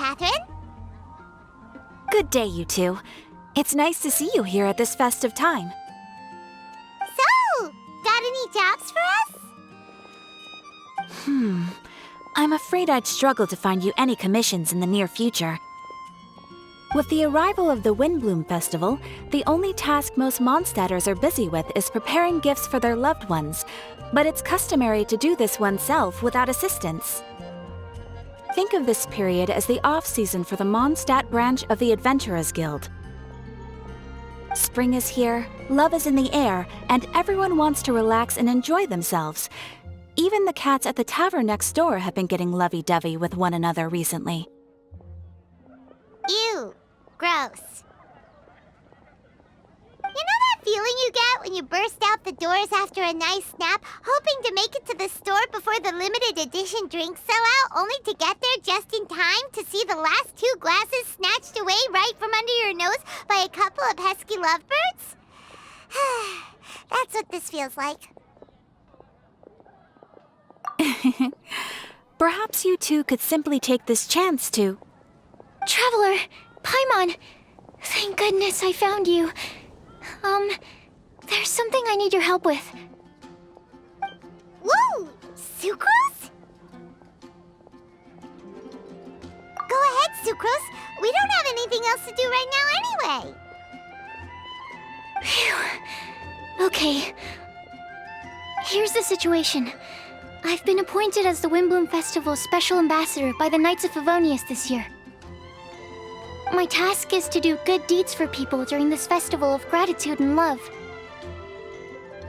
Catherine. Good day, you two. It's nice to see you here at this festive time. So, got any jobs for us? I'm afraid I'd struggle to find you any commissions in the near future. With the arrival of the Windblume Festival, the only task most Mondstadters are busy with is preparing gifts for their loved ones, but it's customary to do this oneself without assistance. Think of this period as the off-season for the Mondstadt branch of the Adventurers Guild. Spring is here, love is in the air, and everyone wants to relax and enjoy themselves. Even the cats at the tavern next door have been getting lovey-dovey with one another recently. Ew, gross. You know that feeling you get when you burst out the doors after a nice nap, hoping to make it to the store before the limited edition drinks sell out, only to get there just in time to see the last 2 glasses snatched away right from under your nose by a couple of pesky lovebirds? That's what this feels like. Perhaps you two could simply take this chance to... Traveler! Paimon! Thank goodness I found you. There's something I need your help with. Woo! Sucrose? Go ahead, Sucrose. We don't have anything else to do right now anyway. Phew. Okay. Here's the situation. I've been appointed as the Windblume Festival's special ambassador by the Knights of Favonius this year. My task is to do good deeds for people during this festival of gratitude and love.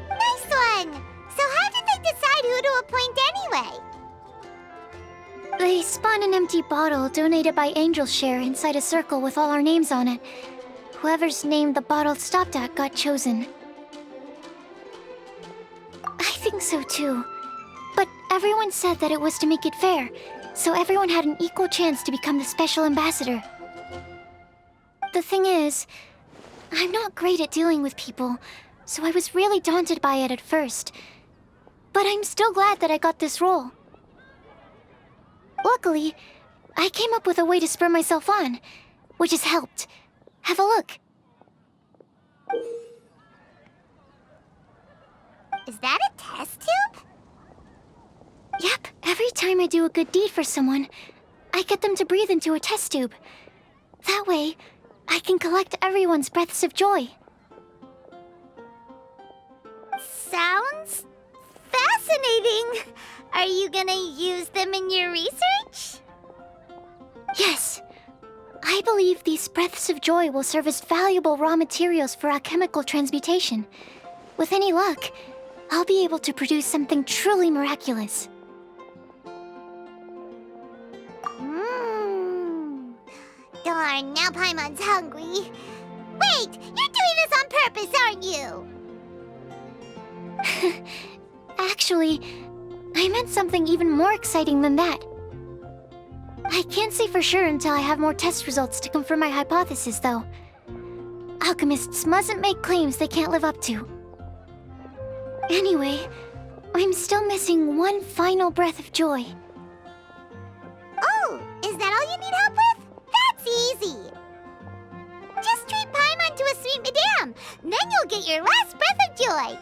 Nice one! So how did they decide who to appoint anyway? They spun an empty bottle donated by Angel's Share inside a circle with all our names on it. Whoever's name the bottle stopped at got chosen. I think so too. But everyone said that it was to make it fair, so everyone had an equal chance to become the special ambassador. The thing is, I'm not great at dealing with people, so I was really daunted by it at first. But I'm still glad that I got this role. Luckily, I came up with a way to spur myself on, which has helped. Have a look. Is that a test tube? Yep, every time I do a good deed for someone, I get them to breathe into a test tube. That way, I can collect everyone's breaths of joy. Sounds fascinating. Are you gonna use them in your research? Yes. I believe these breaths of joy will serve as valuable raw materials for alchemical transmutation. With any luck, I'll be able to produce something truly miraculous. Darn, now Paimon's hungry. Wait, you're doing this on purpose, aren't you? Actually, I meant something even more exciting than that. I can't say for sure until I have more test results to confirm my hypothesis, though. Alchemists mustn't make claims they can't live up to. Anyway, I'm still missing one final breath of joy. Oh, is that all you need help with? That's easy. Just treat Paimon to a sweet madame. Then you'll get your last breath of joy.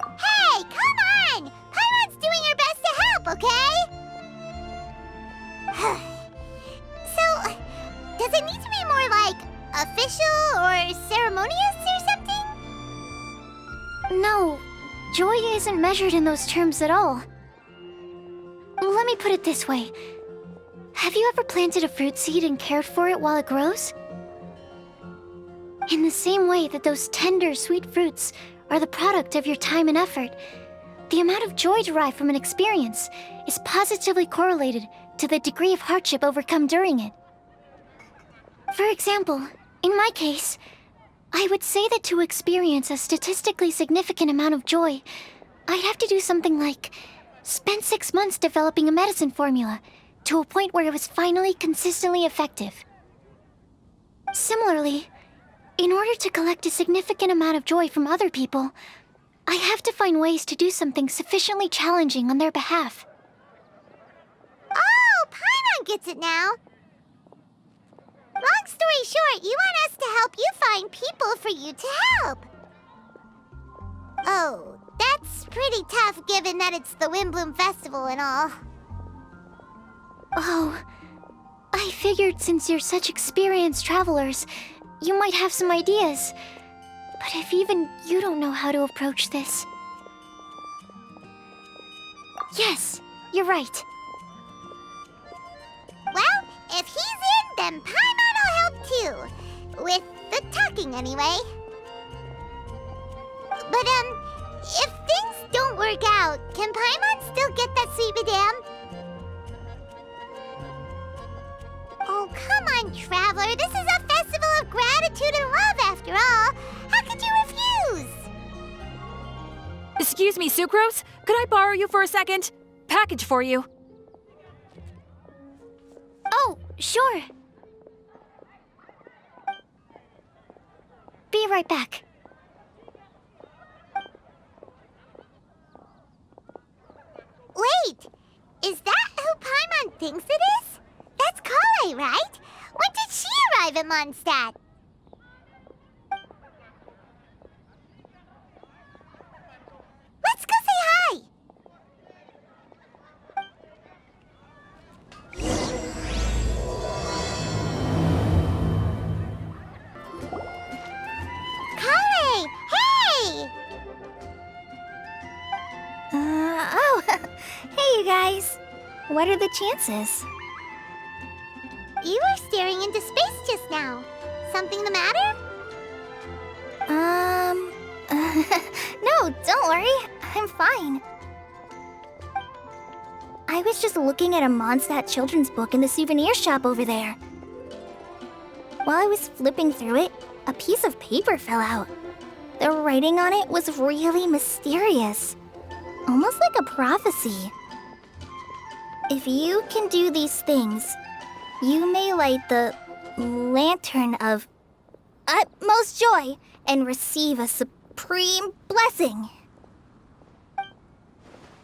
Hey, come on! Paimon's doing her best to help, okay? So, does it need to be more like official or ceremonious or something? No, joy isn't measured in those terms at all. Let me put it this way. Have you ever planted a fruit seed and cared for it while it grows? In the same way that those tender, sweet fruits are the product of your time and effort, the amount of joy derived from an experience is positively correlated to the degree of hardship overcome during it. For example, in my case, I would say that to experience a statistically significant amount of joy, I'd have to do something like spend 6 months developing a medicine formula to a point where it was finally consistently effective. Similarly, in order to collect a significant amount of joy from other people, I have to find ways to do something sufficiently challenging on their behalf. Oh, Paimon gets it now. Long story short, you want us to help you find people for you to help. Oh, that's pretty tough given that it's the Windblume Festival and all. Oh, I figured since you're such experienced travelers, you might have some ideas. But if even you don't know how to approach this... Yes, you're right. Well, if he's in, then Paimon will help too. With the talking, anyway. But, if things don't work out, can Paimon still get that sweet madame? Oh, come on, Traveler. This is a festival of gratitude and love, after all. How could you refuse? Excuse me, Sucrose? Could I borrow you for a second? Package for you. Oh, sure. Be right back. Wait! Is that who Paimon thinks it is? That's Kale, right? When did she arrive at Mondstadt? Let's go say hi! Kale! Hey! Oh, hey you guys. What are the chances? You were staring into space just now. Something the matter? No, don't worry. I'm fine. I was just looking at a Mondstadt children's book in the souvenir shop over there. While I was flipping through it, a piece of paper fell out. The writing on it was really mysterious, almost like a prophecy. If you can do these things, you may light the lantern of utmost joy and receive a supreme blessing.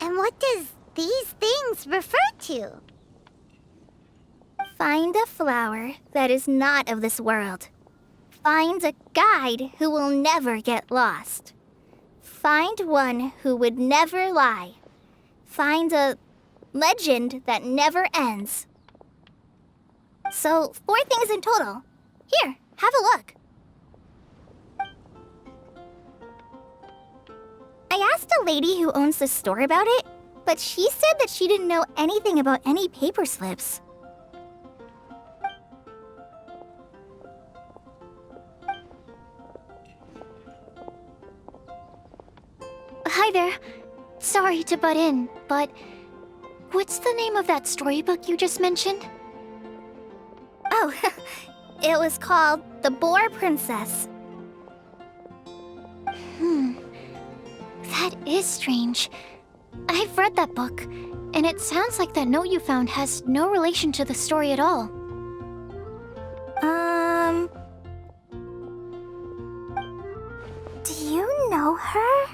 And what does these things refer to? Find a flower that is not of this world. Find a guide who will never get lost. Find one who would never lie. Find a legend that never ends. So, 4 things in total. Here, have a look. I asked a lady who owns the store about it, but she said that she didn't know anything about any paper slips. Hi there. Sorry to butt in, but what's the name of that storybook you just mentioned? Oh, it was called The Boar Princess. That is strange. I've read that book, and it sounds like that note you found has no relation to the story at all. Do you know her?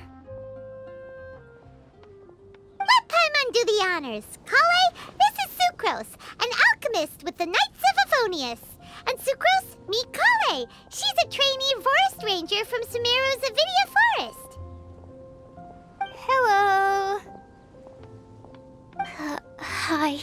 Let Paimon do the honors. Kale, this is Sucrose, an alchemist with the Knights of Favonius. And Sucrose, meet Kale. She's a trainee forest ranger from Sumeru's Avidia Forest. Hello. Hi.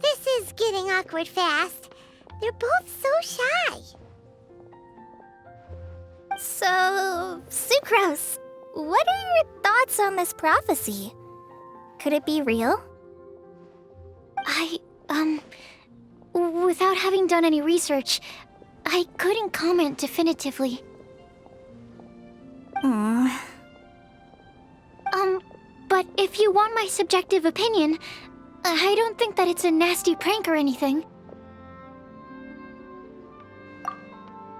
This is getting awkward fast. They're both so shy. So, Sucrose, what are your thoughts on this prophecy? Could it be real? Without having done any research, I couldn't comment definitively. But if you want my subjective opinion, I don't think that it's a nasty prank or anything.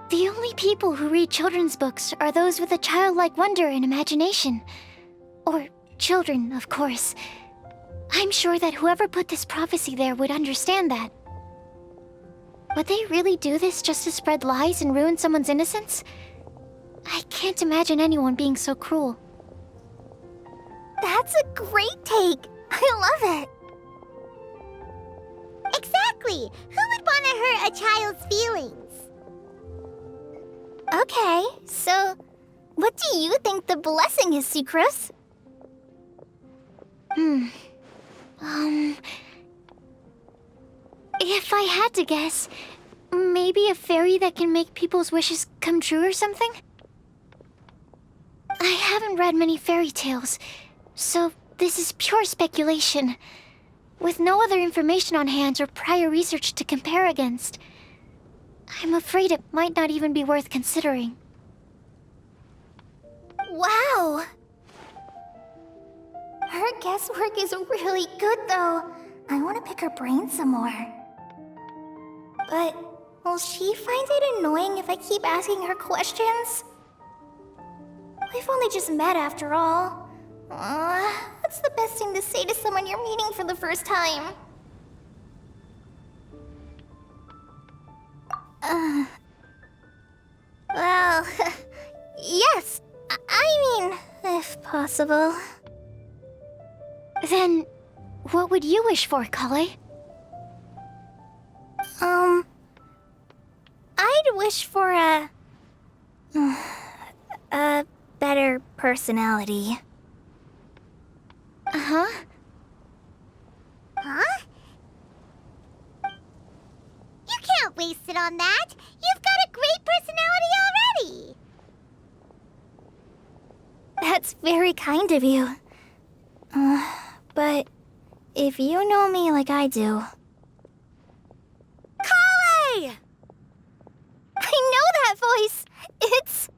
The only people who read children's books are those with a childlike wonder and imagination. Or children, of course. I'm sure that whoever put this prophecy there would understand that. Would they really do this just to spread lies and ruin someone's innocence? I can't imagine anyone being so cruel. That's a great take. I love it. Exactly. Who would want to hurt a child's feelings? Okay, so what do you think the blessing is, Sucrose? If I had to guess, maybe a fairy that can make people's wishes come true or something? I haven't read many fairy tales, so this is pure speculation. With no other information on hand or prior research to compare against, I'm afraid it might not even be worth considering. Wow! Her guesswork is really good, though. I want to pick her brain some more. But will she find it annoying if I keep asking her questions? We've only just met after all. What's the best thing to say to someone you're meeting for the first time? Well, yes. I mean, if possible. Then, what would you wish for, Kale? I'd wish for a better personality. Huh? Huh? You can't waste it on that. You've got a great personality already. That's very kind of you. But if you know me like I do... Kale! I know that voice. It's...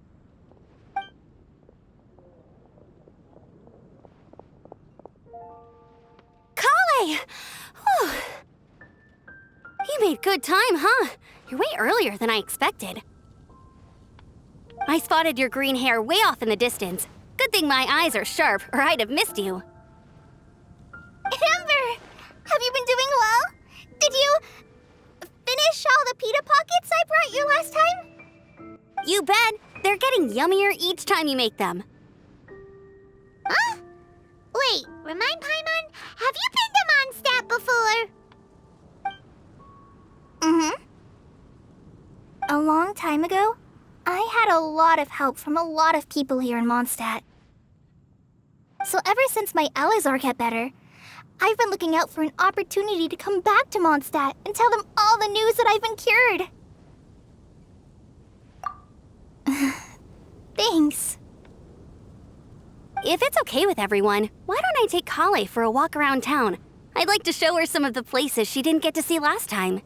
Kale! Whew. You made good time, huh? You're way earlier than I expected. I spotted your green hair way off in the distance. Good thing my eyes are sharp, or I'd have missed you. Amber! Have you been doing well? Did you finish all the pita pockets I brought you last time? You bet! They're getting yummier each time you make them. Huh? Wait, remind Paimon, have you been to Mondstadt before? Mm-hmm. A long time ago, I had a lot of help from a lot of people here in Mondstadt. So ever since my Elizar got better, I've been looking out for an opportunity to come back to Mondstadt and tell them all the news that I've been cured. Thanks. If it's okay with everyone, why don't I take Kale for a walk around town? I'd like to show her some of the places she didn't get to see last time.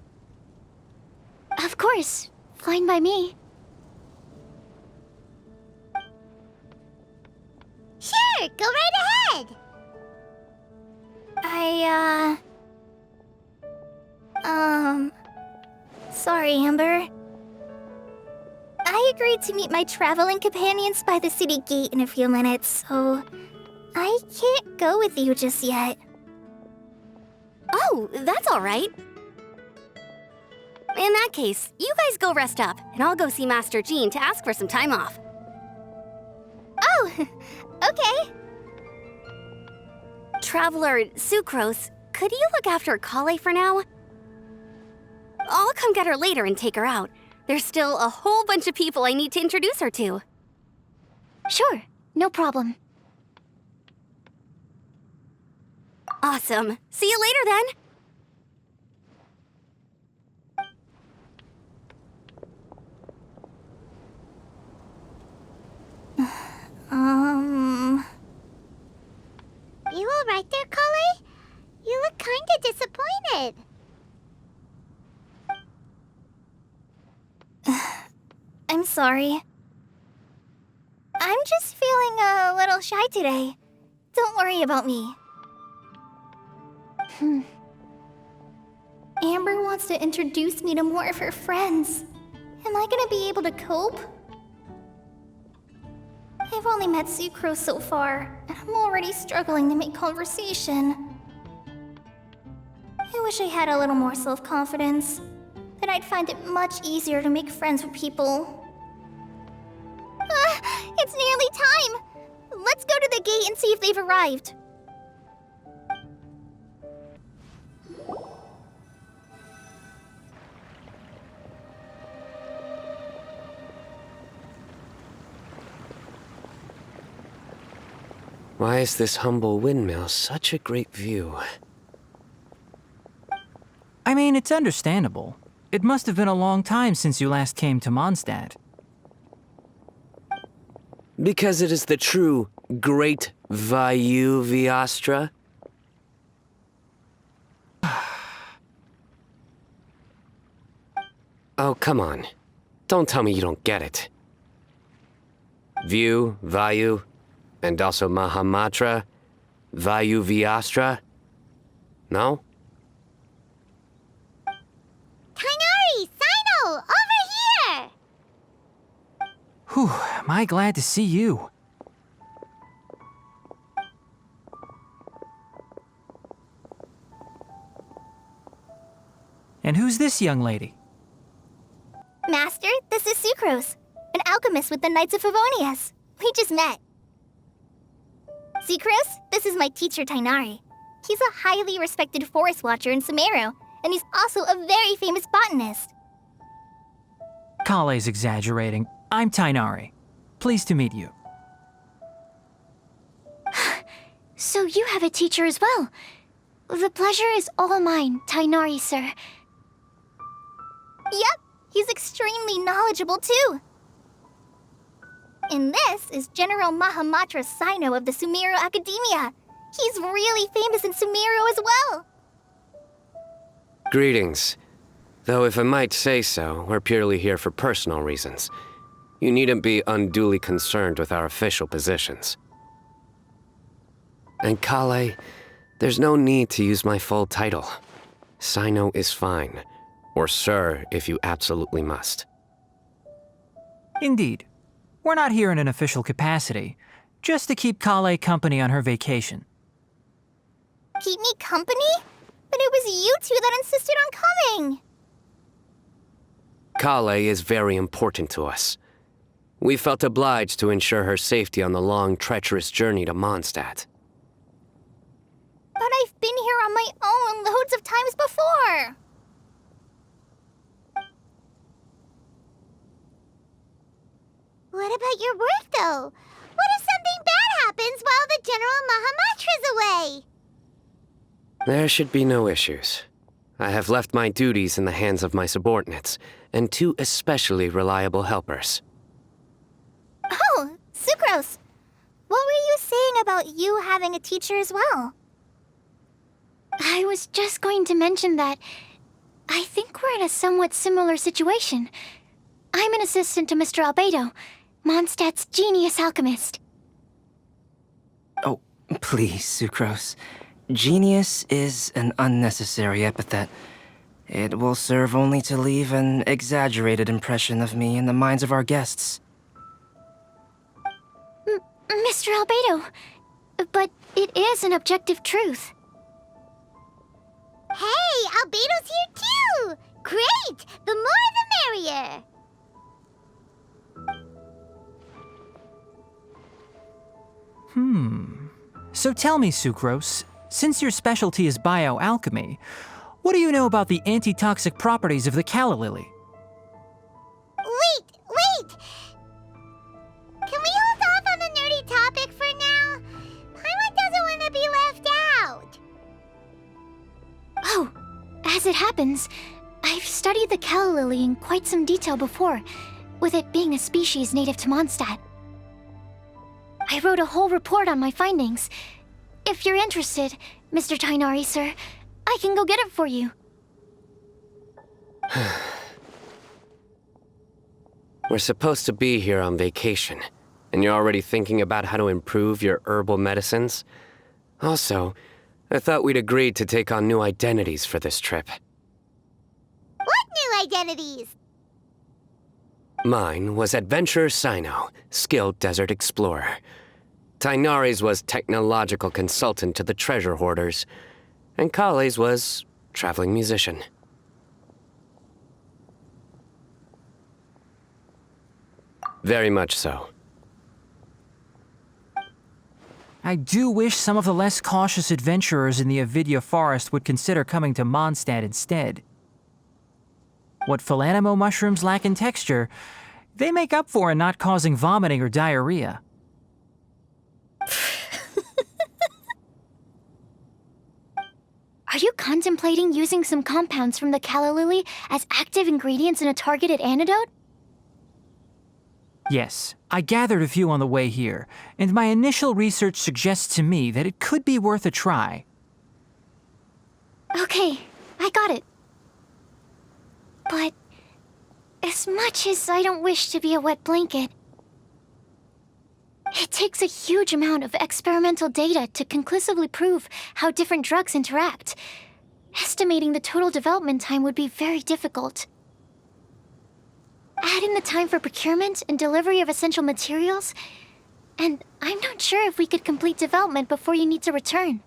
Of course. Fine by me. Sure, go right ahead. Sorry, Amber. I agreed to meet my traveling companions by the city gate in a few minutes, so I can't go with you just yet. Oh, that's all right. In that case, you guys go rest up, and I'll go see Master Jean to ask for some time off. Oh, okay. Traveler Sucrose, could you look after Kale for now? I'll come get her later and take her out. There's still a whole bunch of people I need to introduce her to. Sure, no problem. Awesome. See you later then. You all right there, Kale? You look kinda disappointed. I'm sorry. I'm just feeling a little shy today. Don't worry about me. Amber wants to introduce me to more of her friends. Am I gonna be able to cope? I've only met Sucrose so far, and I'm already struggling to make conversation. I wish I had a little more self-confidence, that I'd find it much easier to make friends with people. It's nearly time! Let's go to the gate and see if they've arrived. Why is this humble windmill such a great view? I mean, it's understandable. It must have been a long time since you last came to Mondstadt. Because it is the true Great Vayu Viastra? Oh, come on. Don't tell me you don't get it. View, Vayu, and also Mahamatra, Vayu Viastra? No? Kainari! Sino! Over here! Whew, am I glad to see you. And who's this young lady? Master, this is Sucrose, an alchemist with the Knights of Favonius. We just met. Sucrose, this is my teacher Tainari. He's a highly respected forest watcher in Sumeru, and he's also a very famous botanist. Kale's exaggerating. I'm Tainari. Pleased to meet you. So you have a teacher as well. The pleasure is all mine, Tainari, sir. Yep, he's extremely knowledgeable too. And this is General Mahamatra Sino of the Sumeru Academia. He's really famous in Sumeru as well. Greetings. Though if I might say so, we're purely here for personal reasons. You needn't be unduly concerned with our official positions. And Kale, there's no need to use my full title. Sino is fine. Or sir, if you absolutely must. Indeed. We're not here in an official capacity, just to keep Kale company on her vacation. Keep me company? But it was you two that insisted on coming. Kale is very important to us. We felt obliged to ensure her safety on the long, treacherous journey to Mondstadt. But I've been here on my own loads of times before. What about your work, though? What if something bad happens while the General Mahamatra's away? There should be no issues. I have left my duties in the hands of my subordinates, and two especially reliable helpers. Oh, Sucrose. What were you saying about you having a teacher as well? I was just going to mention that I think we're in a somewhat similar situation. I'm an assistant to Mr. Albedo, Mondstadt's genius alchemist. Oh, please, Sucrose. Genius is an unnecessary epithet. It will serve only to leave an exaggerated impression of me in the minds of our guests. Mr. Albedo, but it is an objective truth. Hey, Albedo's here too! Great! The more the merrier! So tell me, Sucrose, since your specialty is bioalchemy, what do you know about the antitoxic properties of the calla lily? Wait! Can we hold off on the nerdy topic for now? Paimon doesn't want to be left out. Oh, as it happens, I've studied the calla lily in quite some detail before, with it being a species native to Mondstadt. I wrote a whole report on my findings. If you're interested, Mr. Tainari, sir, I can go get it for you. We're supposed to be here on vacation, and you're already thinking about how to improve your herbal medicines? Also, I thought we'd agreed to take on new identities for this trip. What new identities? Mine was Adventurer Sino, skilled desert explorer. Tainari's was technological consultant to the treasure hoarders, and Kale's was traveling musician. Very much so. I do wish some of the less cautious adventurers in the Avidya forest would consider coming to Mondstadt instead. What Philanimo mushrooms lack in texture, they make up for in not causing vomiting or diarrhea. Are you contemplating using some compounds from the calla lily as active ingredients in a targeted antidote? Yes, I gathered a few on the way here, and my initial research suggests to me that it could be worth a try. Okay, I got it. But as much as I don't wish to be a wet blanket, it takes a huge amount of experimental data to conclusively prove how different drugs interact. Estimating the total development time would be very difficult. Add in the time for procurement and delivery of essential materials, and I'm not sure if we could complete development before you need to return.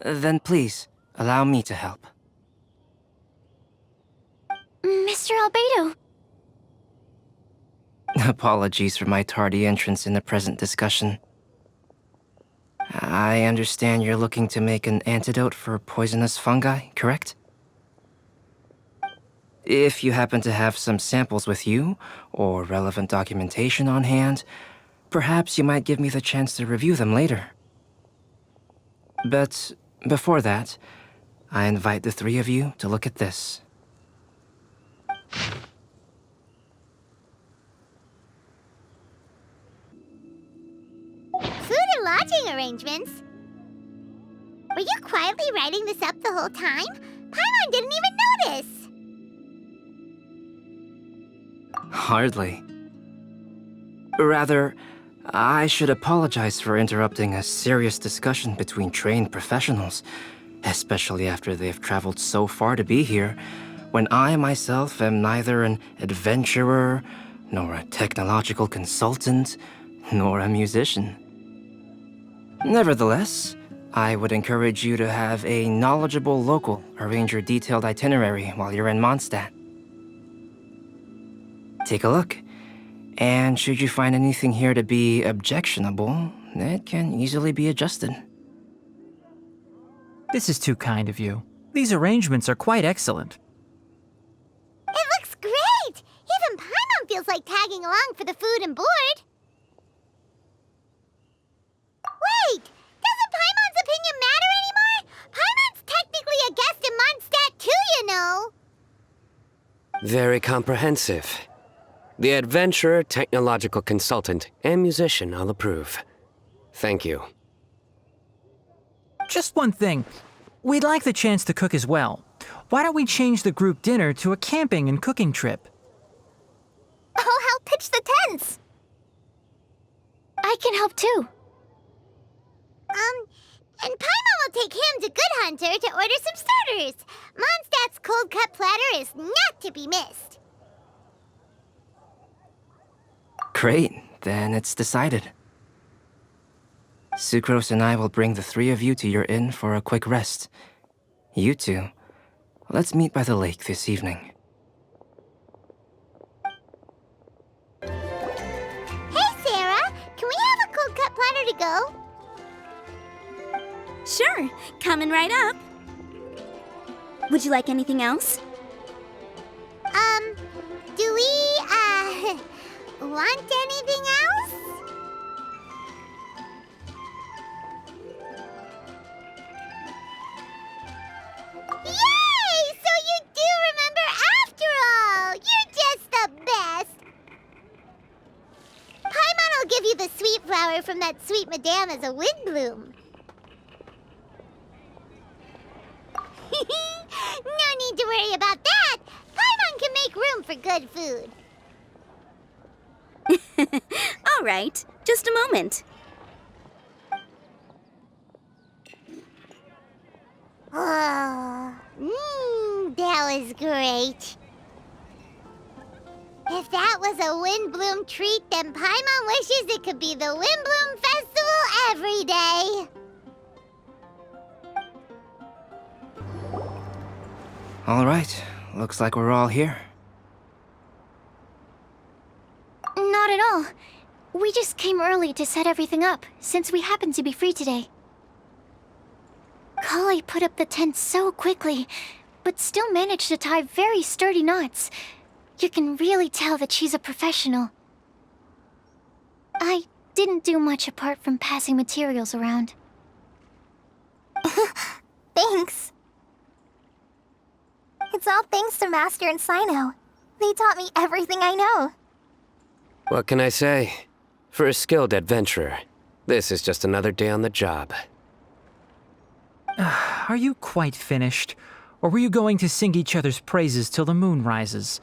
Then please, allow me to help. Mr. Albedo! Apologies for my tardy entrance in the present discussion. I understand you're looking to make an antidote for poisonous fungi, correct? If you happen to have some samples with you, or relevant documentation on hand, perhaps you might give me the chance to review them later. But before that, I invite the three of you to look at this. Food and lodging arrangements? Were you quietly writing this up the whole time? Paimon didn't even notice! Hardly. Rather, I should apologize for interrupting a serious discussion between trained professionals, especially after they've traveled so far to be here, when I myself am neither an adventurer, nor a technological consultant, nor a musician. Nevertheless, I would encourage you to have a knowledgeable local arrange your detailed itinerary while you're in Mondstadt. Take a look, and should you find anything here to be objectionable, it can easily be adjusted. This is too kind of you. These arrangements are quite excellent. It looks great! Even Paimon feels like tagging along for the food and board. Wait! Doesn't Paimon's opinion matter anymore? Paimon's technically a guest in Mondstadt too, you know! Very comprehensive. The adventurer, technological consultant, and musician I'll approve. Thank you. Just one thing. We'd like the chance to cook as well. Why don't we change the group dinner to a camping and cooking trip? I'll help pitch the tents! I can help too. And Paimon will take him to Good Hunter to order some starters. Mondstadt's cold cut platter is not to be missed. Great, then it's decided. Sucrose and I will bring the three of you to your inn for a quick rest. You two, let's meet by the lake this evening. Hey, Sarah! Can we have a cold cut platter to go? Sure, coming right up. Would you like anything else? Do we, want anything else? Yay! So you do remember after all! You're just the best! Paimon will give you the sweet flower from that sweet madame as a Windblume. No need to worry about that! Paimon can make room for good food. All right, just a moment. Oh, that was great. If that was a Windblume treat, then Paimon wishes it could be the Windblume Festival every day. All right, looks like we're all here. Not at all. We just came early to set everything up, since we happen to be free today. Kale put up the tent so quickly, but still managed to tie very sturdy knots. You can really tell that she's a professional. I didn't do much apart from passing materials around. Thanks. It's all thanks to Master and Sino. They taught me everything I know. What can I say? For a skilled adventurer, this is just another day on the job. Are you quite finished? Or were you going to sing each other's praises till the moon rises?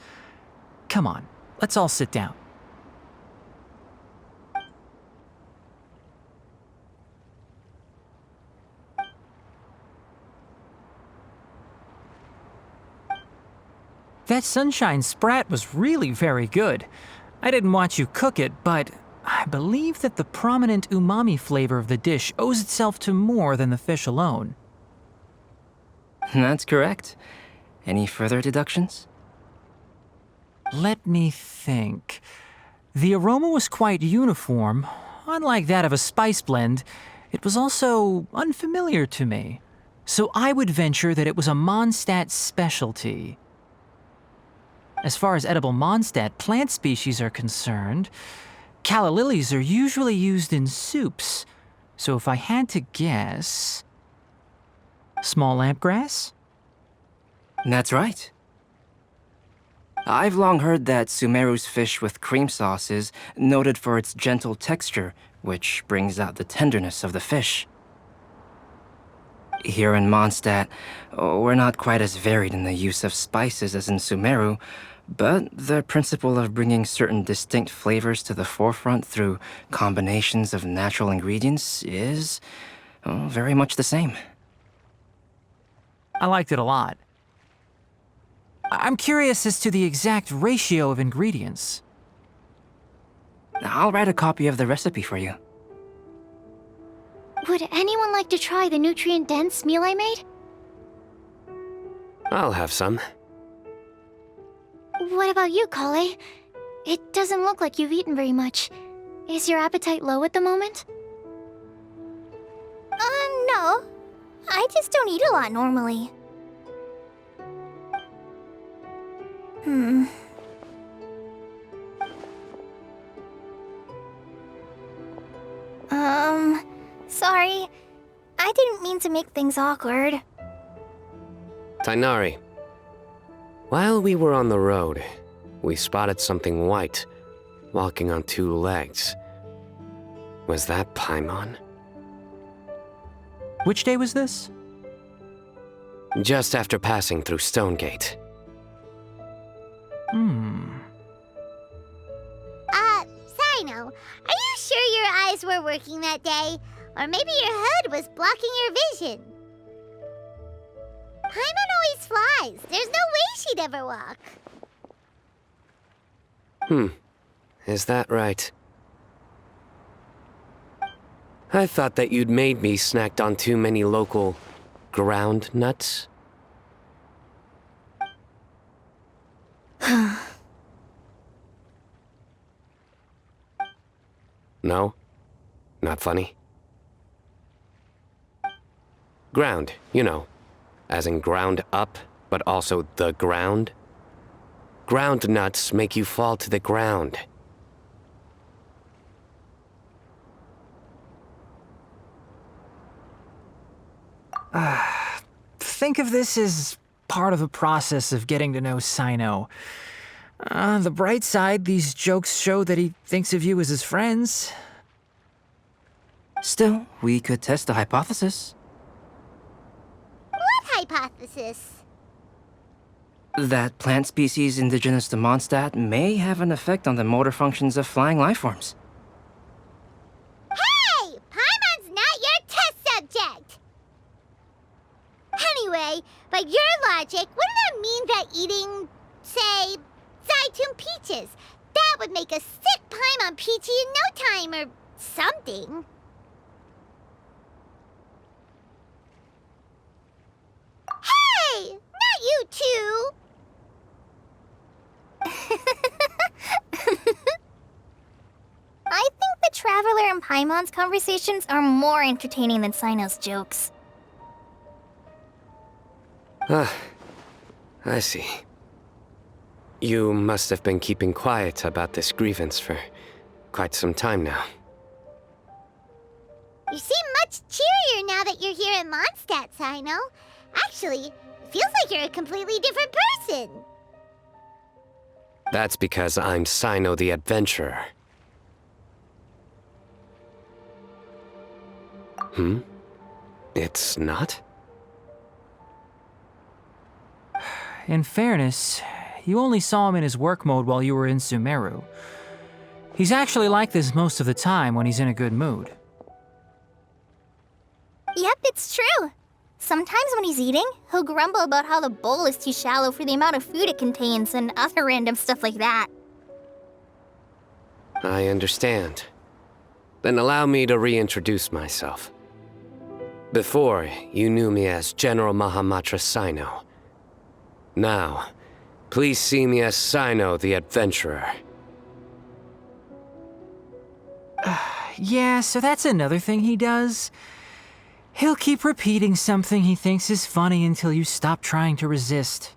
Come on, let's all sit down. That sunshine sprat was really very good. I didn't watch you cook it, but I believe that the prominent umami flavor of the dish owes itself to more than the fish alone. That's correct. Any further deductions? Let me think. The aroma was quite uniform. Unlike that of a spice blend, it was also unfamiliar to me. So I would venture that it was a Mondstadt specialty. As far as edible Mondstadt plant species are concerned, calla lilies are usually used in soups. So if I had to guess... small lampgrass? That's right. I've long heard that Sumeru's fish with cream sauce is noted for its gentle texture, which brings out the tenderness of the fish. Here in Mondstadt, we're not quite as varied in the use of spices as in Sumeru, but the principle of bringing certain distinct flavors to the forefront through combinations of natural ingredients is very much the same. I liked it a lot. I'm curious as to the exact ratio of ingredients. I'll write a copy of the recipe for you. Would anyone like to try the nutrient-dense meal I made? I'll have some. What about you, Kale? It doesn't look like you've eaten very much. Is your appetite low at the moment? No. I just don't eat a lot normally. Sorry. I didn't mean to make things awkward. Tainari. While we were on the road, we spotted something white, walking on two legs. Was that Paimon? Which day was this? Just after passing through Stonegate. Sino, are you sure your eyes were working that day? Or maybe your hood was blocking your vision? Paimon always flies. There's no way she'd ever walk. Is that right? I thought that you'd made me snacked on too many local ground nuts. No? Not funny? Ground, you know. As in ground up, but also the ground. Ground nuts make you fall to the ground. Think of this as part of the process of getting to know Sino. On the bright side, these jokes show that he thinks of you as his friends. Still, we could test the hypothesis. What hypothesis? That plant species indigenous to Mondstadt may have an effect on the motor functions of flying lifeforms. Hey! Paimon's not your test subject! Anyway, by your logic, wouldn't that mean that eating, say, Zaitun peaches, that would make a sick Paimon peachy in no time or something? Hey! Not you two! Paimon's conversations are more entertaining than Sino's jokes. Ah, I see. You must have been keeping quiet about this grievance for quite some time now. You seem much cheerier now that you're here in Mondstadt, Sino. Actually, it feels like you're a completely different person. That's because I'm Sino the Adventurer. It's not? In fairness, you only saw him in his work mode while you were in Sumeru. He's actually like this most of the time when he's in a good mood. Yep, it's true. Sometimes when he's eating, he'll grumble about how the bowl is too shallow for the amount of food it contains and other random stuff like that. I understand. Then allow me to reintroduce myself. Before, you knew me as General Mahamatra Sino. Now, please see me as Sino the Adventurer. Yeah, so that's another thing he does. He'll keep repeating something he thinks is funny until you stop trying to resist.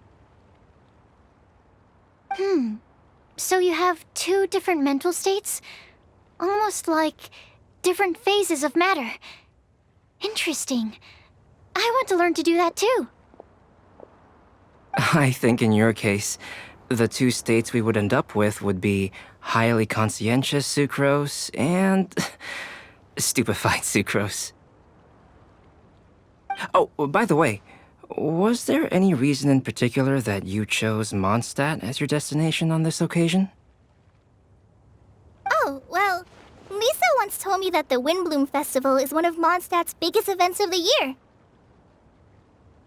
So you have two different mental states? Almost like different phases of matter. Interesting. I want to learn to do that too. I think in your case, the two states we would end up with would be highly conscientious sucrose and stupefied sucrose. Oh, by the way, was there any reason in particular that you chose Mondstadt as your destination on this occasion? Oh, well, Lisa once told me that the Windblume Festival is one of Mondstadt's biggest events of the year.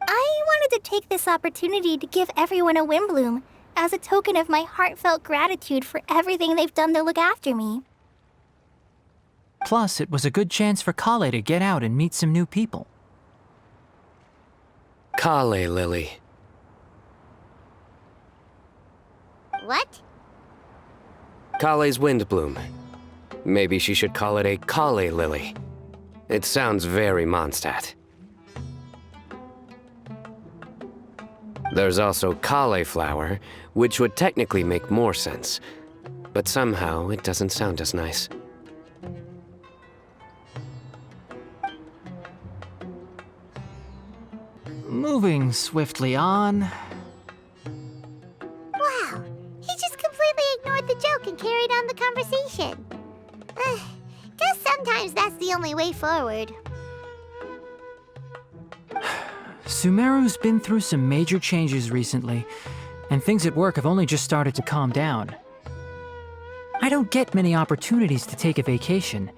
I wanted to take this opportunity to give everyone a Windblume as a token of my heartfelt gratitude for everything they've done to look after me. Plus, it was a good chance for Kale to get out and meet some new people. Kale Lily. What? Kale's Windblume. Maybe she should call it a Kale Lily. It sounds very Mondstadt. There's also cauliflower, which would technically make more sense, but somehow it doesn't sound as nice. Moving swiftly on. Wow, he just completely ignored the joke and carried on the conversation. Guess sometimes that's the only way forward. Sumeru's been through some major changes recently, and things at work have only just started to calm down. I don't get many opportunities to take a vacation,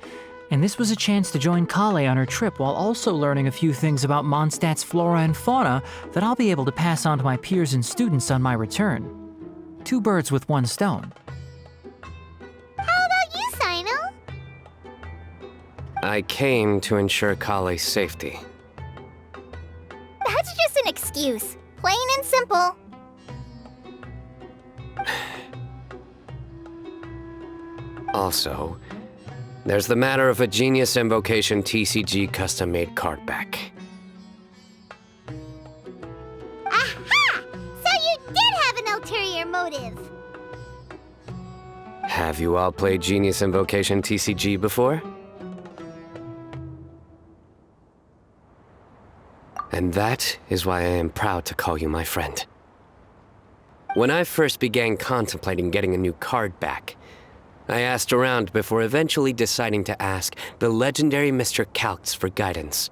and this was a chance to join Kale on her trip while also learning a few things about Mondstadt's flora and fauna that I'll be able to pass on to my peers and students on my return. Two birds with one stone. How about you, Sino? I came to ensure Kale's safety. That's just an excuse. Plain and simple. Also, there's the matter of a Genius Invocation TCG custom-made card back. Aha! So you did have an ulterior motive. Have you all played Genius Invocation TCG before? And that is why I am proud to call you my friend. When I first began contemplating getting a new card back, I asked around before eventually deciding to ask the legendary Mr. Calx for guidance.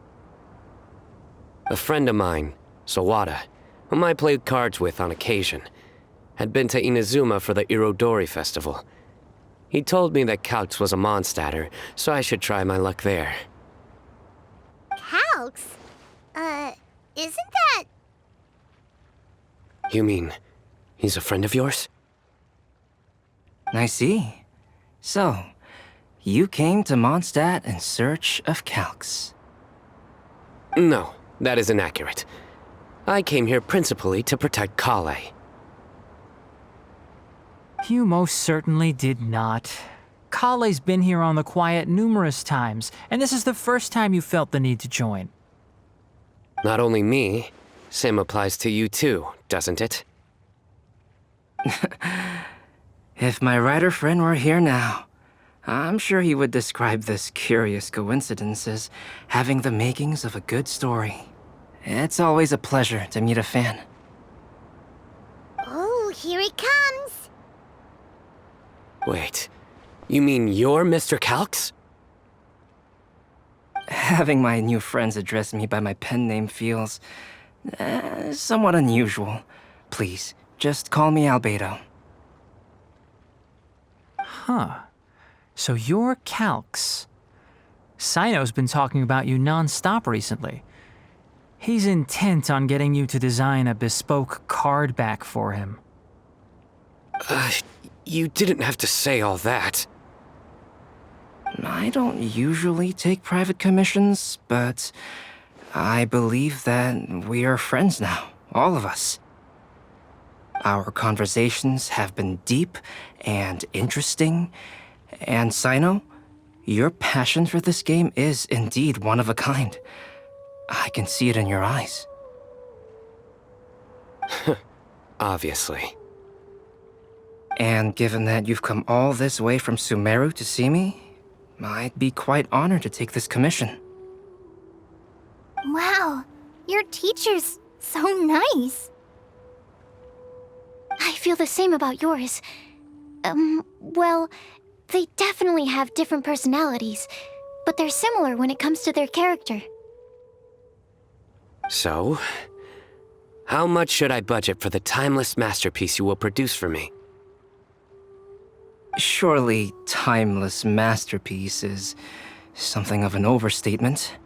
A friend of mine, Sawada, whom I played cards with on occasion, had been to Inazuma for the Irodori Festival. He told me that Calx was a Mondstadter, so I should try my luck there. Calx? Isn't that... You mean, he's a friend of yours? I see. So, you came to Mondstadt in search of Calx. No, that is inaccurate. I came here principally to protect Kale. You most certainly did not. Kale's been here on the quiet numerous times, and this is the first time you felt the need to join. Not only me, same applies to you too, doesn't it? If my writer friend were here now, I'm sure he would describe this curious coincidence as having the makings of a good story. It's always a pleasure to meet a fan. Oh, here it comes. Wait, you mean you're Mr. Calx? Having my new friends address me by my pen name feels somewhat unusual. Please, just call me Albedo. Huh. So you're Calx. Sino's been talking about you non-stop recently. He's intent on getting you to design a bespoke card back for him. You didn't have to say all that. I don't usually take private commissions, but I believe that we are friends now, all of us. Our conversations have been deep and interesting, and Sino, your passion for this game is indeed one of a kind. I can see it in your eyes. Obviously. And given that you've come all this way from Sumeru to see me, I'd be quite honored to take this commission. Wow, your teacher's so nice. I feel the same about yours. Well, they definitely have different personalities, but they're similar when it comes to their character. So, how much should I budget for the timeless masterpiece you will produce for me? Surely, timeless masterpiece is something of an overstatement.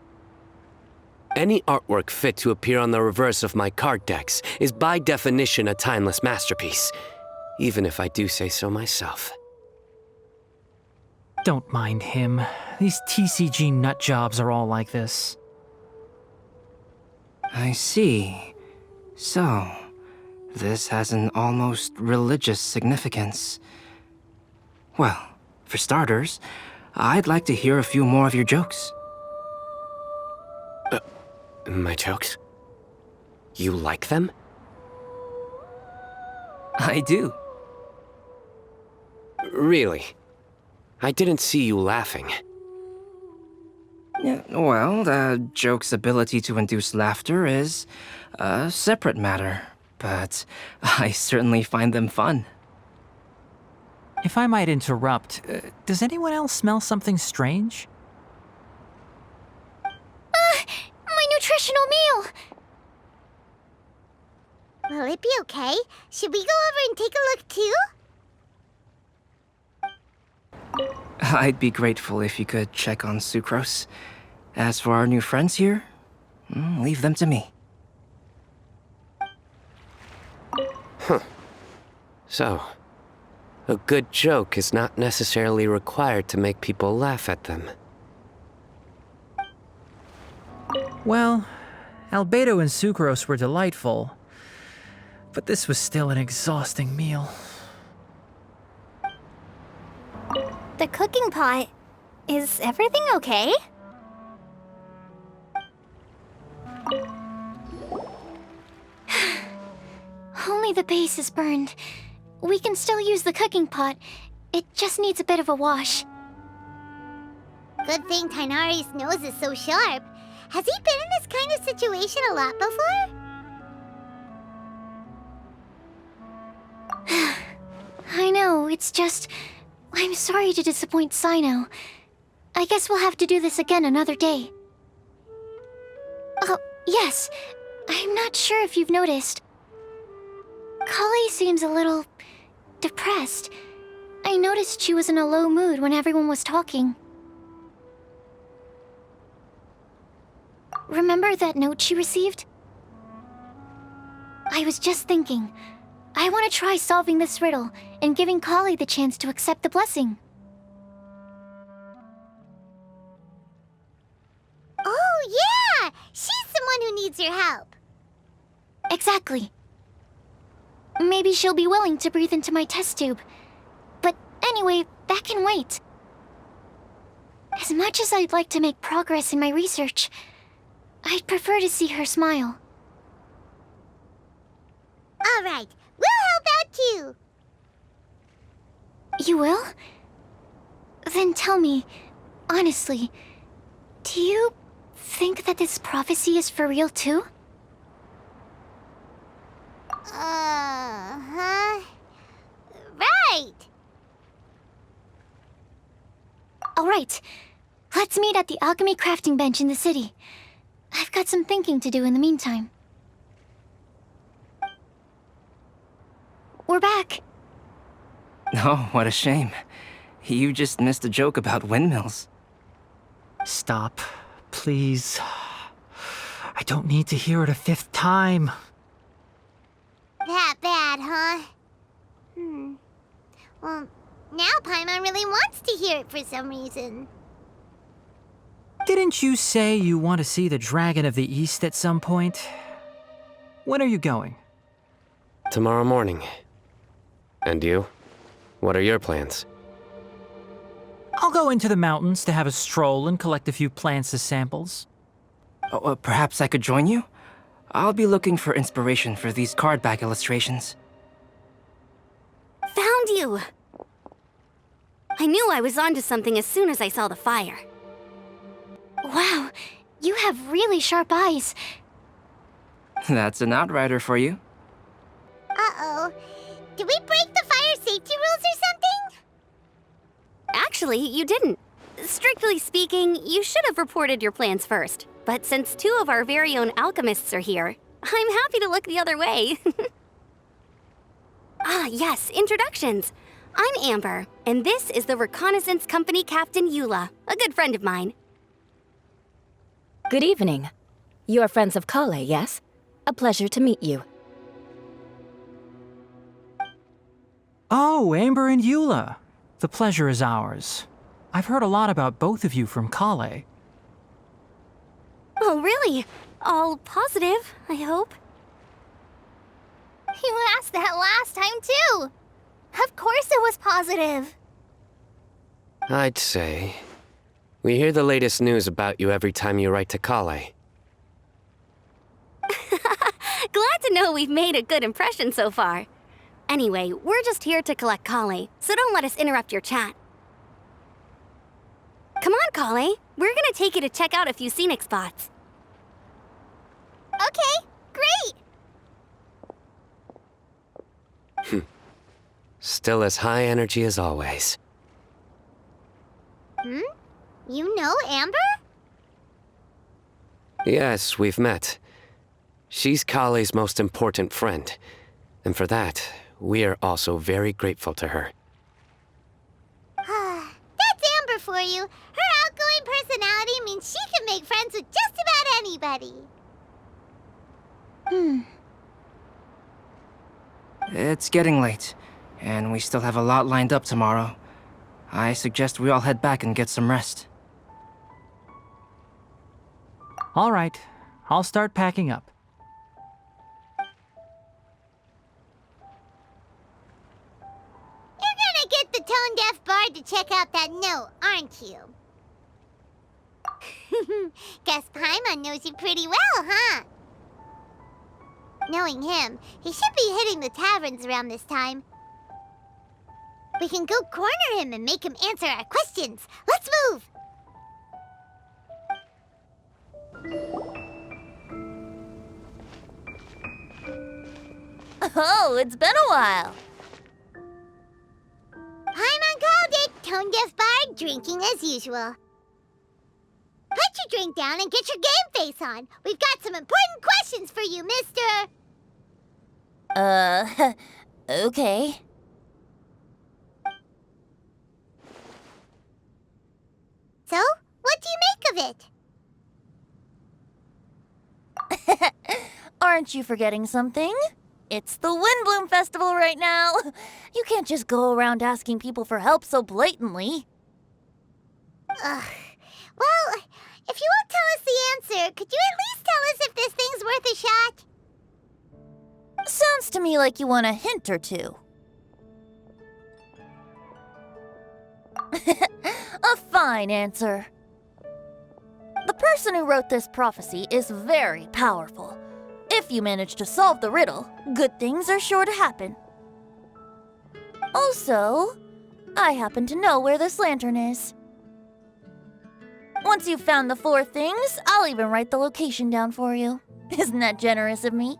Any artwork fit to appear on the reverse of my card decks is by definition a timeless masterpiece, even if I do say so myself. Don't mind him. These TCG nutjobs are all like this. I see. So, this has an almost religious significance. Well, for starters, I'd like to hear a few more of your jokes. My jokes? You like them? I do. Really? I didn't see you laughing. Yeah, well, the joke's ability to induce laughter is a separate matter, but I certainly find them fun. If I might interrupt, does anyone else smell something strange? My nutritional meal! Will it be okay? Should we go over and take a look too? I'd be grateful if you could check on Sucrose. As for our new friends here, leave them to me. So, a good joke is not necessarily required to make people laugh at them. Well, Albedo and Sucrose were delightful, but this was still an exhausting meal. The cooking pot. Is everything okay? Only the base is burned. We can still use the cooking pot. It just needs a bit of a wash. Good thing Tainari's nose is so sharp. Has he been in this kind of situation a lot before? I know, it's just... I'm sorry to disappoint Sino. I guess we'll have to do this again another day. Oh, yes. I'm not sure if you've noticed. Kale seems a little... depressed. I noticed she was in a low mood when everyone was talking. Remember that note she received? I was just thinking. I want to try solving this riddle and giving Kale the chance to accept the blessing. Oh, yeah! She's someone who needs your help. Exactly. Maybe she'll be willing to breathe into my test tube. But anyway, that can wait. As much as I'd like to make progress in my research, I'd prefer to see her smile. All right, we'll help out too. You will? Then tell me, honestly, do you think that this prophecy is for real too? Huh? Right! Alright, let's meet at the alchemy crafting bench in the city. I've got some thinking to do in the meantime. We're back. Oh, what a shame. You just missed a joke about windmills. Stop, please. I don't need to hear it a fifth time. That bad, huh? Well, now Paimon really wants to hear it for some reason. Didn't you say you want to see the Dragon of the East at some point? When are you going? Tomorrow morning. And you? What are your plans? I'll go into the mountains to have a stroll and collect a few plants as samples. Oh, perhaps I could join you? I'll be looking for inspiration for these card back illustrations. Found you! I knew I was onto something as soon as I saw the fire. Wow, you have really sharp eyes. That's an outrider for you. Uh-oh. Did we break the fire safety rules or something? Actually, you didn't. Strictly speaking, you should have reported your plans first. But since two of our very own alchemists are here, I'm happy to look the other way. Ah, yes, introductions. I'm Amber, and this is the Reconnaissance Company Captain Eula, a good friend of mine. Good evening. You are friends of Kale, yes? A pleasure to meet you. Oh, Amber and Eula. The pleasure is ours. I've heard a lot about both of you from Kale. Oh, really? All positive, I hope. You asked that last time, too. Of course it was positive. I'd say. We hear the latest news about you every time you write to Kale. Glad to know we've made a good impression so far. Anyway, we're just here to collect Kale, so don't let us interrupt your chat. Come on, Kale. We're gonna take you to check out a few scenic spots. Okay, great. Still as high energy as always. You know Amber? Yes, we've met. She's Kale's most important friend. And for that, we are also very grateful to her. That's Amber for you. Her outgoing personality means she can make friends with just about anybody. It's getting late, and we still have a lot lined up tomorrow. I suggest we all head back and get some rest. All right, I'll start packing up. You're gonna get the tone-deaf bard to check out that note, aren't you? Guess Paimon knows you pretty well, huh? Knowing him, he should be hitting the taverns around this time. We can go corner him and make him answer our questions. Let's move! Oh, it's been a while. Paimon called it, tone-deaf bard, drinking as usual. Put your drink down and get your game face on. We've got some important questions for you, mister. Okay. So, what do you make of it? Aren't you forgetting something? It's the Windblume Festival right now. You can't just go around asking people for help so blatantly. Ugh. Well, if you won't tell us the answer, could you at least tell us if this thing's worth a shot? Sounds to me like you want a hint or two. Fine answer. The person who wrote this prophecy is very powerful. If you manage to solve the riddle, good things are sure to happen. Also, I happen to know where this lantern is. Once you've found the 4 things, I'll even write the location down for you. Isn't that generous of me?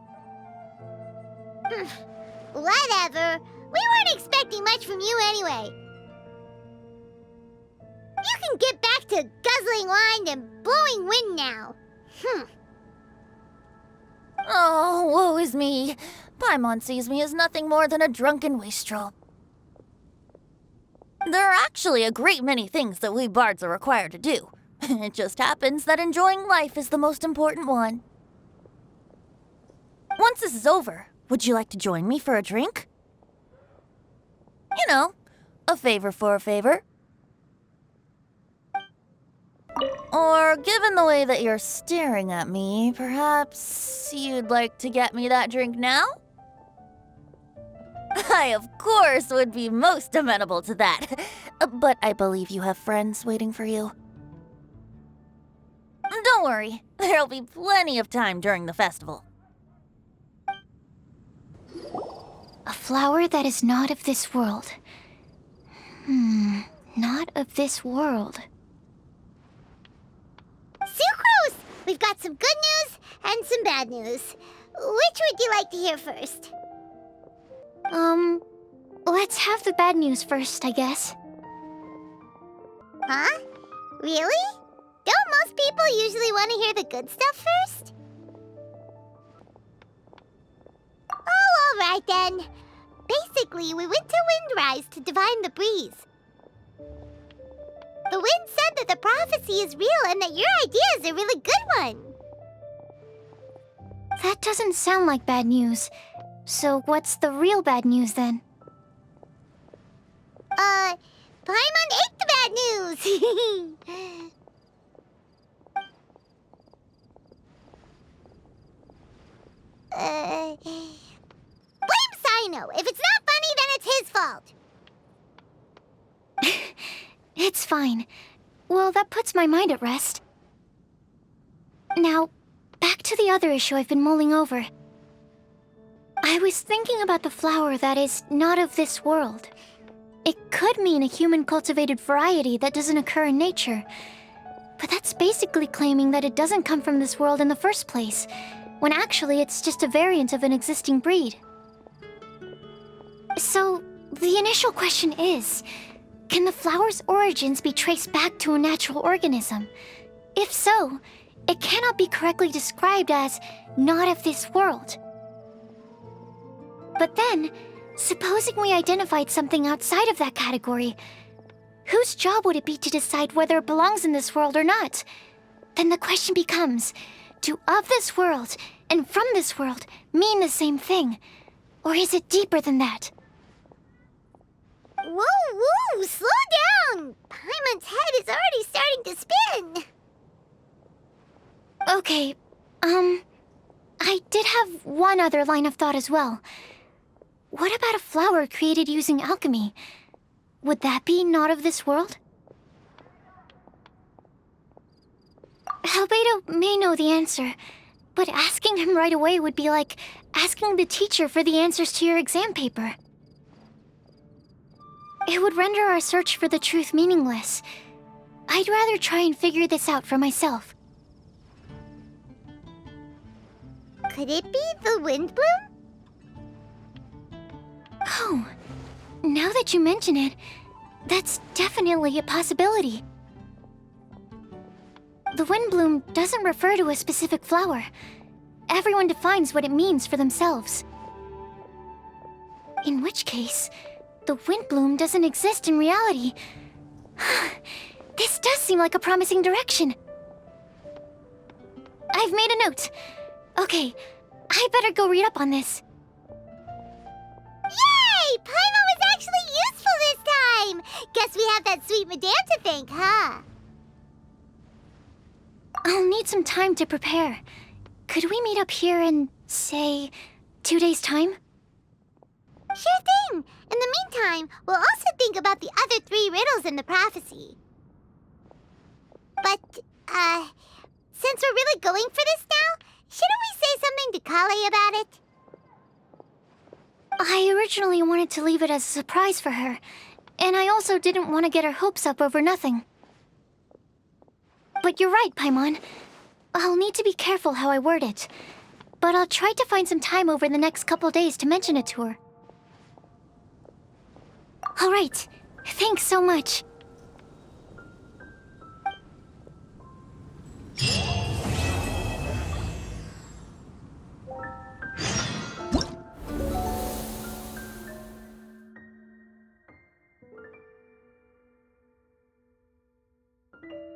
Whatever. We weren't expecting much from you anyway. You can get back to guzzling wine and blowing wind now. Oh, woe is me. Paimon sees me as nothing more than a drunken wastrel. There are actually a great many things that we bards are required to do. It just happens that enjoying life is the most important one. Once this is over, would you like to join me for a drink? You know, a favor for a favor. Or, given the way that you're staring at me, perhaps you'd like to get me that drink now? I, of course, would be most amenable to that. But I believe you have friends waiting for you. Don't worry, there'll be plenty of time during the festival. A flower that is not of this world. Not of this world. Sucrose! We've got some good news and some bad news. Which would you like to hear first? Let's have the bad news first, I guess. Huh? Really? Don't most people usually want to hear the good stuff first? Oh, alright then. Basically, we went to Windrise to divine the breeze. The wind said that the prophecy is real and that your idea is a really good one. That doesn't sound like bad news. So what's the real bad news then? Paimon ate the bad news! Blame Sino. If it's not funny, then it's his fault. It's fine. Well, that puts my mind at rest. Now, back to the other issue I've been mulling over. I was thinking about the flower that is not of this world. It could mean a human-cultivated variety that doesn't occur in nature. But that's basically claiming that it doesn't come from this world in the first place, when actually it's just a variant of an existing breed. So, the initial question is, can the flower's origins be traced back to a natural organism? If so, it cannot be correctly described as not of this world. But then, supposing we identified something outside of that category, whose job would it be to decide whether it belongs in this world or not? Then the question becomes, do of this world and from this world mean the same thing? Or is it deeper than that? Whoa, slow down! Paimon's head is already starting to spin. Okay, I did have one other line of thought as well. What about a flower created using alchemy? Would that be not of this world? Albedo may know the answer, but asking him right away would be like asking the teacher for the answers to your exam paper. It would render our search for the truth meaningless. I'd rather try and figure this out for myself. Could it be the Windblume? Oh, now that you mention it, that's definitely a possibility. The Windblume doesn't refer to a specific flower. Everyone defines what it means for themselves. In which case, the Windblume doesn't exist in reality. This does seem like a promising direction. I've made a note. Okay, I better go read up on this. Yay! Paimon was actually useful this time! Guess we have that sweet madame to thank, huh? I'll need some time to prepare. Could we meet up here in, say, 2 days' time? Sure thing! In the meantime, we'll also think about the other 3 riddles in the prophecy. But, since we're really going for this now, shouldn't we say something to Kale about it? I originally wanted to leave it as a surprise for her, and I also didn't want to get her hopes up over nothing. But you're right, Paimon. I'll need to be careful how I word it, but I'll try to find some time over the next couple days to mention it to her. All right. Thanks so much.